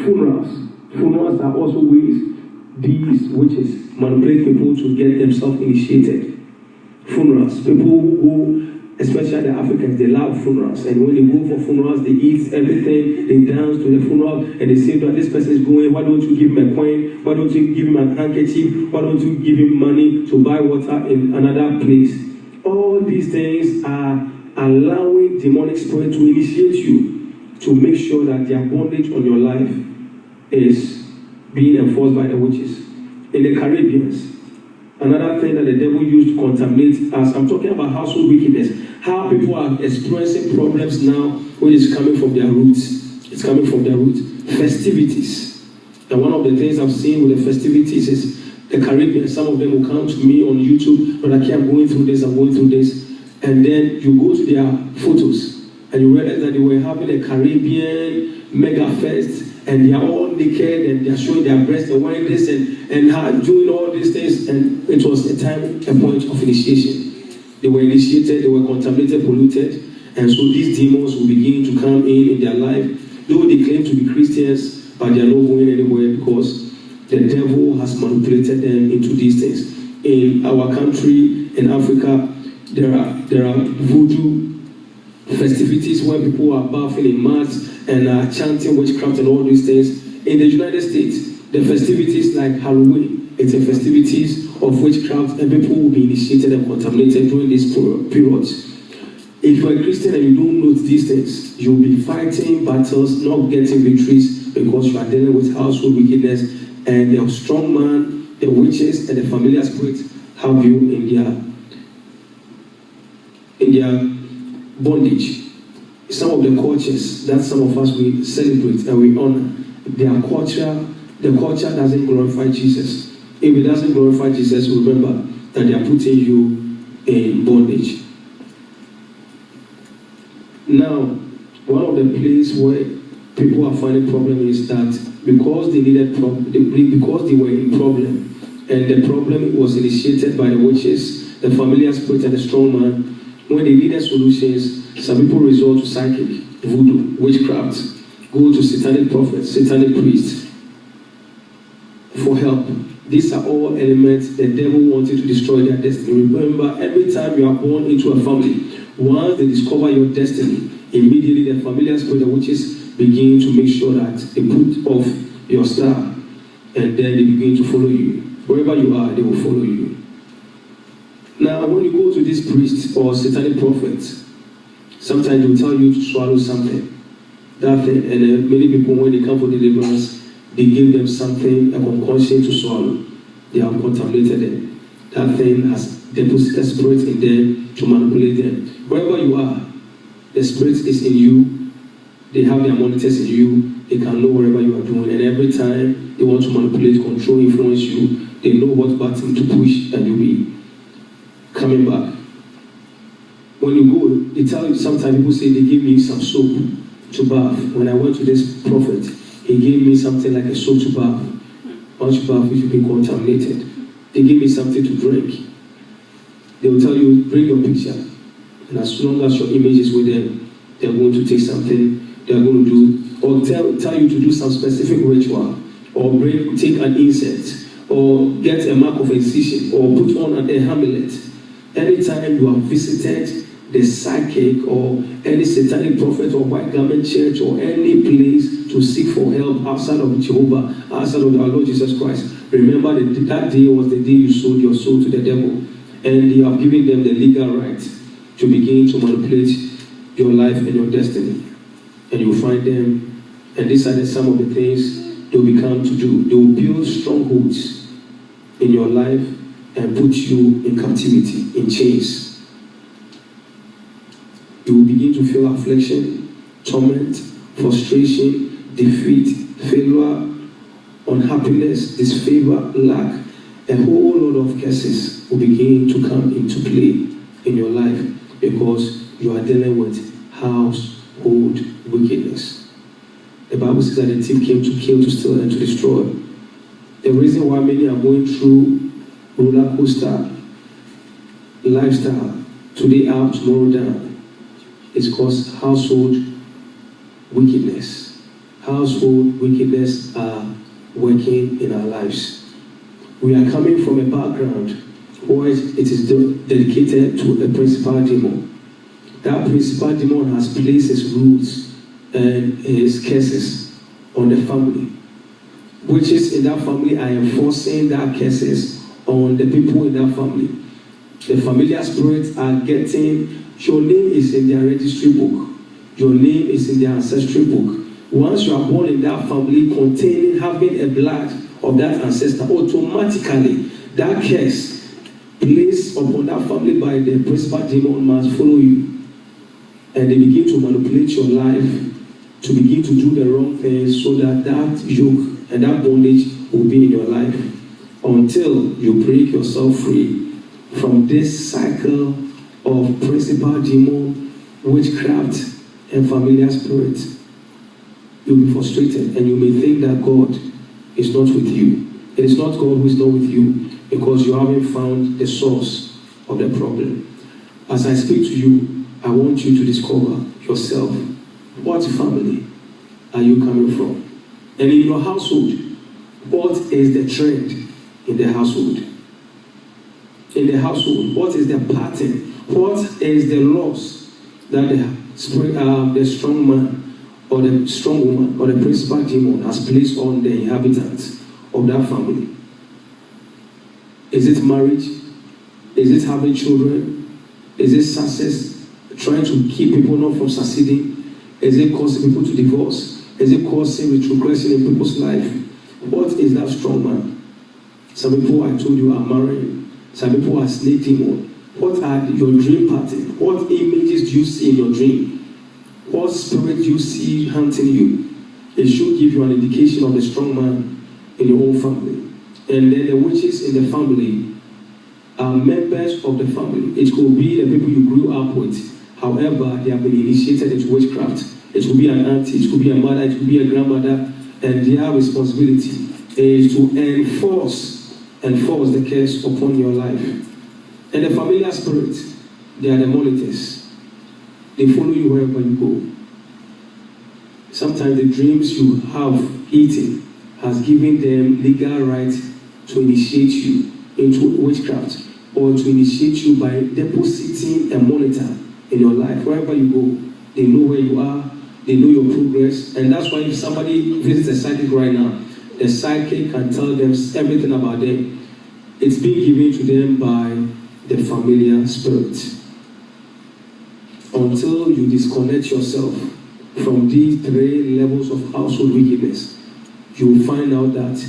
Funerals. Funerals are also ways these witches manipulate people to get themselves initiated. Funerals. People who go, especially the Africans, they love funerals. And when they go for funerals, they eat everything, they dance to the funeral, and they say that this person is going, why don't you give him a coin? Why don't you give him an handkerchief? Why don't you give him money to buy water in another place? All these things are allowing demonic spirit to initiate you to make sure that their bondage on your life is being enforced by the witches. In the Caribbeans, another thing that the devil used to contaminate us, I'm talking about household wickedness, how people are experiencing problems now, which is coming from their roots. It's coming from their roots. Festivities. And one of the things I've seen with the festivities is the Caribbean. Some of them will come to me on YouTube, but okay, I'm going through this, and then you go to their photos, and you realize that they were having a Caribbean mega fest, and they are all naked, and they are showing their breasts, and wearing this, and doing all these things, and it was a point of initiation. They were initiated, they were contaminated, polluted, and so these demons will begin to come in their life. Though they claim to be Christians, but they are not going anywhere because the devil has manipulated them into these things. In our country, in Africa, there are voodoo festivities where people are bathing in mats and are chanting witchcraft and all these things. In the United States, the festivities like Halloween, it's a festivities of witchcraft, and people will be initiated and contaminated during these periods. If you're a Christian and you don't know these things, you'll be fighting battles, not getting victories, because you are dealing with household wickedness, and the strong man, the witches, and the familiar spirits have you in their bondage. Some of the cultures that some of us we celebrate and we honor, their culture, the culture doesn't glorify Jesus. If it doesn't glorify Jesus, remember that they are putting you in bondage. Now, one of the places where people are finding problem is that because they because they were in problem, and the problem was initiated by the witches, the familiar spirit, and the strong man. When they needed solutions, some people resort to psychic, voodoo, witchcraft, go to satanic prophets, satanic priests for help. These are all elements the devil wanted to destroy their destiny. Remember, every time you are born into a family, once they discover your destiny, immediately the familiar spirit, the witches, begin to make sure that they put off your star, and then they begin to follow you. Wherever you are, they will follow you. Now, when you go to this priest or satanic prophet, sometimes they will tell you to swallow something. That thing, and many people, when they come for deliverance, they give them something, a concoction to swallow. They have contaminated them. That thing has deposited a spirit in them to manipulate them. Wherever you are, the spirit is in you. They have their monitors in you. They can know wherever you are doing. And every time they want to manipulate, control, influence you, they know what button to push, and you'll be coming back. When you go, they tell you, sometimes people say they give me some soap to bath. When I went to this prophet, he gave me something like a soap to bath. Once you bath, you should be contaminated. They give me something to drink. They will tell you, bring your picture. And as long as your image is with them, they're going to take something, they're going to do, or tell you to do some specific ritual, or take an incense, or get a mark of incision, or put on an amulet. Anytime you have visited the psychic or any satanic prophet or white garment church or any place to seek for help outside of Jehovah, outside of our Lord Jesus Christ, remember that day was the day you sold your soul to the devil, and you have given them the legal right to begin to manipulate your life and your destiny. And you will find them, and these are some of the things they will become to do. They will build strongholds in your life and put you in captivity, in chains. You will begin to feel affliction, torment, frustration, defeat, failure, unhappiness, disfavor, lack. A whole lot of curses will begin to come into play in your life because you are dealing with household wickedness. The Bible says that the thief came to kill, to steal, and to destroy. The reason why many are going through roller coaster lifestyle, today up, tomorrow down, is because household wickedness household wickedness are working in our lives. We are coming from a background where it is dedicated to a principal demon. That principal demon has placed his rules and his curses on the family. Witches in that family are enforcing that curses on the people in that family. The familiar spirits are getting, your name is in their registry book. Your name is in their ancestry book. Once you are born in that family containing, having a blood of that ancestor, automatically that curse placed upon that family by the principal demon must follow you. And they begin to manipulate your life, to begin to do the wrong things so that that yoke and that bondage will be in your life until you break yourself free from this cycle of principal demon, witchcraft, and familiar spirit. You'll be frustrated and you may think that God is not with you. It is not God who is not with you because you haven't found the source of the problem. As I speak to you, I want you to discover yourself. What family are you coming from? And in your household, what is the trend in the household? In the household, what is the pattern? What is the laws that the strong man or the strong woman or the principal demon has placed on the inhabitants of that family? Is it marriage? Is it having children? Is it success? Trying to keep people not from succeeding? Is it causing people to divorce? Is it causing retrogression in people's life? What is that strong man? Some people, I told you, are marrying. Some people are snake demon. What are your dream pattern? What images do you see in your dream? What spirit do you see hunting you? It should give you an indication of the strong man in your own family. And then the witches in the family are members of the family. It could be the people you grew up with. However, they have been initiated into witchcraft. It could be an auntie, it could be a mother, it could be a grandmother, and their responsibility is to enforce the curse upon your life. And the familiar spirits, they are the monitors. They follow you wherever you go. Sometimes the dreams you have eaten has given them legal right to initiate you into witchcraft or to initiate you by depositing a monitor in your life. Wherever you go, they know where you are, they know your progress, and that's why if somebody visits a psychic right now, the psychic can tell them everything about them. It's being given to them by the familiar spirit. Until you disconnect yourself from these 3 levels of household wickedness, you will find out that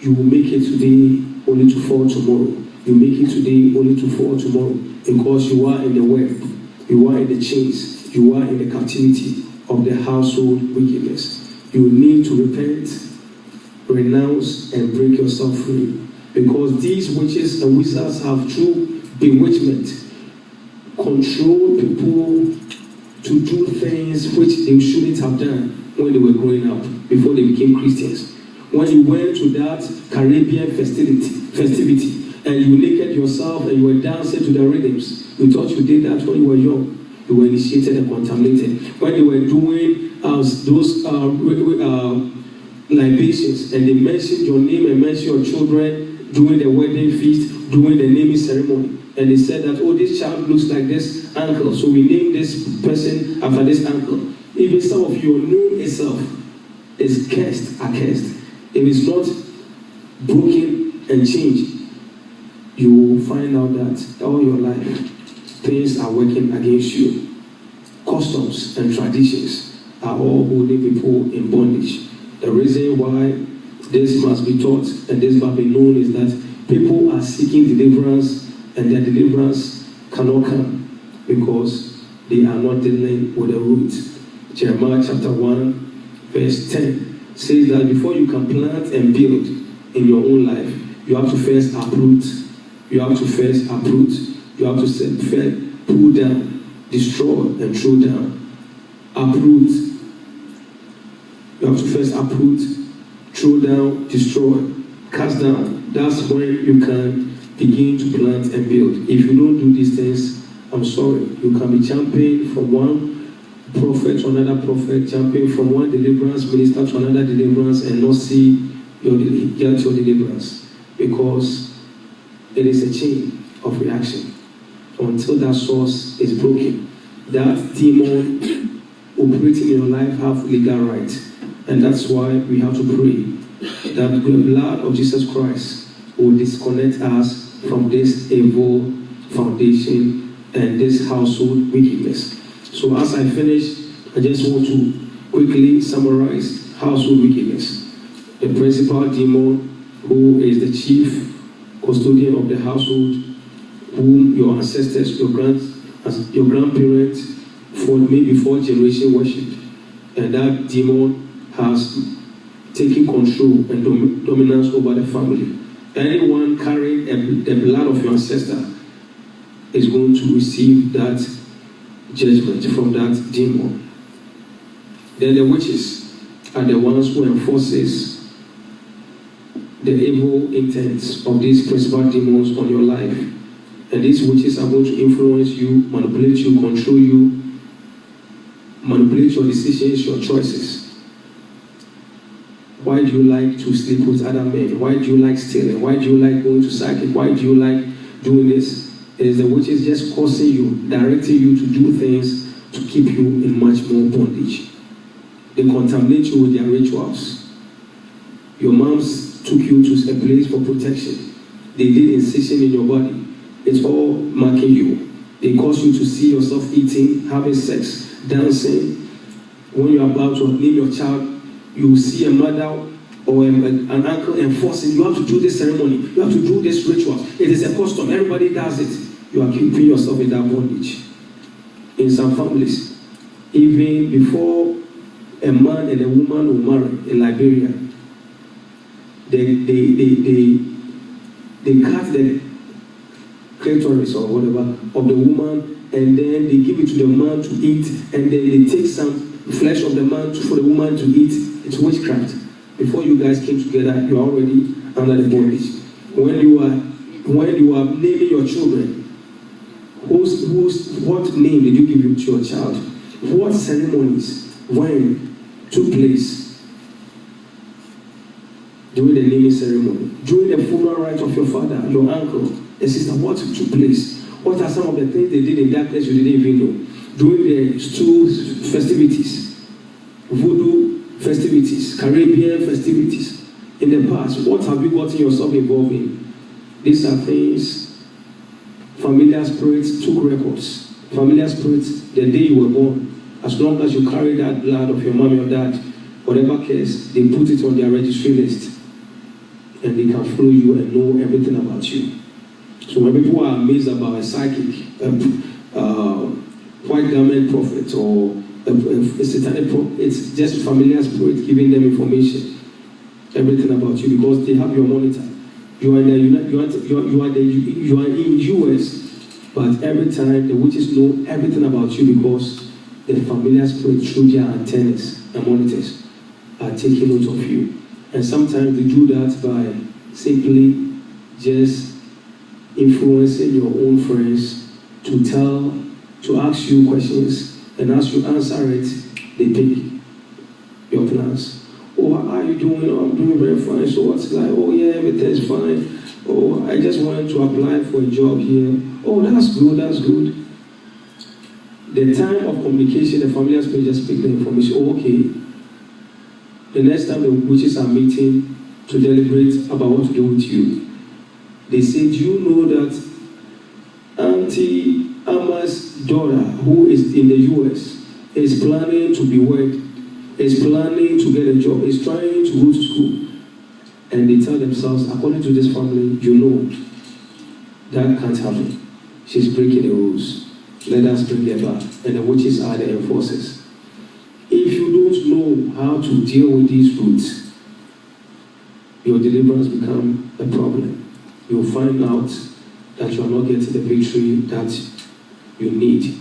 you will make it today only to fall tomorrow. You make it today only to fall tomorrow because you are in the web, you are in the chains, you are in the captivity of the household wickedness. You need to repent, renounce, and break yourself free. Because these witches and wizards have through bewitchment controlled people to do things which they shouldn't have done when they were growing up, before they became Christians. When you went to that Caribbean festivity and you naked yourself and you were dancing to the rhythms, you thought you did that when you were young. You were initiated and contaminated. When they were doing those libations and they mentioned your name and mentioned your children doing the wedding feast, doing the naming ceremony, and they said that, oh, this child looks like this uncle, so we name this person after this uncle. Even some of your name itself is cursed, accursed. If it's not broken and changed, you will find out that all your life things are working against you. Customs and traditions are all holding people in bondage. The reason why this must be taught and this must be known is that people are seeking deliverance and their deliverance cannot come because they are not dealing with the root. Jeremiah chapter 1 verse 10 says that before you can plant and build in your own life, you have to first uproot. You have to first uproot. You have to pull down, destroy, and throw down. Uproot. You have to first uproot, throw down, destroy, cast down. That's when you can begin to plant and build. If you don't do these things, I'm sorry, you can be jumping from one prophet to another prophet, jumping from one deliverance minister to another deliverance, and not see get your deliverance, because it is a chain of reaction. Until that source is broken, that demon operating in your life have legal right. And that's why we have to pray that the blood of Jesus Christ will disconnect us from this evil foundation and this household wickedness. So as I finish, I just want to quickly summarize household wickedness. The principal demon, who is the chief custodian of the household, whom your ancestors, your grandparents, for maybe 4 generations worshipped, and that demon has taken control and dominance over the family. Anyone carrying the blood of your ancestor is going to receive that judgment from that demon. Then the witches are the ones who enforces the evil intents of these principal demons on your life. And these witches are going to influence you, manipulate you, control you, manipulate your decisions, your choices. Why do you like to sleep with other men? Why do you like stealing? Why do you like going to psychic? Why do you like doing this? It is the witches just causing you, directing you to do things to keep you in much more bondage. They contaminate you with their rituals. Your moms took you to a place for protection. They did incision in your body. It's all marking you. They cause you to see yourself eating, having sex, dancing. When you're about to name your child, you see a mother or an uncle enforcing, you have to do this ceremony, you have to do this ritual. It is a custom, everybody does it. You are keeping yourself in that bondage. In some families, even before a man and a woman will marry in Liberia, they cut the clitoris or whatever of the woman, and then they give it to the man to eat, and then they take some flesh of the man for the woman to eat. It's witchcraft. Before you guys came together, you are already under the bondage. When you are naming your children, what name did you give to your child? What ceremonies when took place during the naming ceremony? During the funeral rite of your father, your uncle, the sister, what took place? What are some of the things they did in darkness you didn't even know? During the stool festivities, voodoo festivities, Caribbean festivities in the past, what have you gotten yourself involved in? These are things familiar spirits took records. Familiar spirits, the day you were born, as long as you carry that blood of your mom or dad, whatever case, they put it on their registry list, and they can follow you and know everything about you. So when people are amazed about a psychic, white garment prophet, or a satanic prophet, it's just familiar spirit giving them information, everything about you, because they have your monitor. You are in US, but every time the witches know everything about you, because the familiar spirit through their antennas and monitors are taking note of you. And sometimes they do that by simply just influencing your own friends to ask you questions, and as you answer it, they pick your plans. Oh, how are you doing? Oh, I'm doing very fine. So what's like? Oh yeah, everything's fine. Oh, I just wanted to apply for a job here. Oh, that's good, that's good. The time of communication, the familiar spirit just pick the information. Oh, okay. The next time the witches are meeting to deliberate about what to do with you, they say, do you know that Auntie Ama's daughter, who is in the US, is planning to be wed, is planning to get a job, is trying to go to school? And they tell themselves, according to this family, you know, that can't happen. She's breaking the rules. Let us bring her back. And the witches are the enforcers. If you don't know how to deal with these roots, your deliverance become a problem. You'll find out that you are not getting the victory that you need.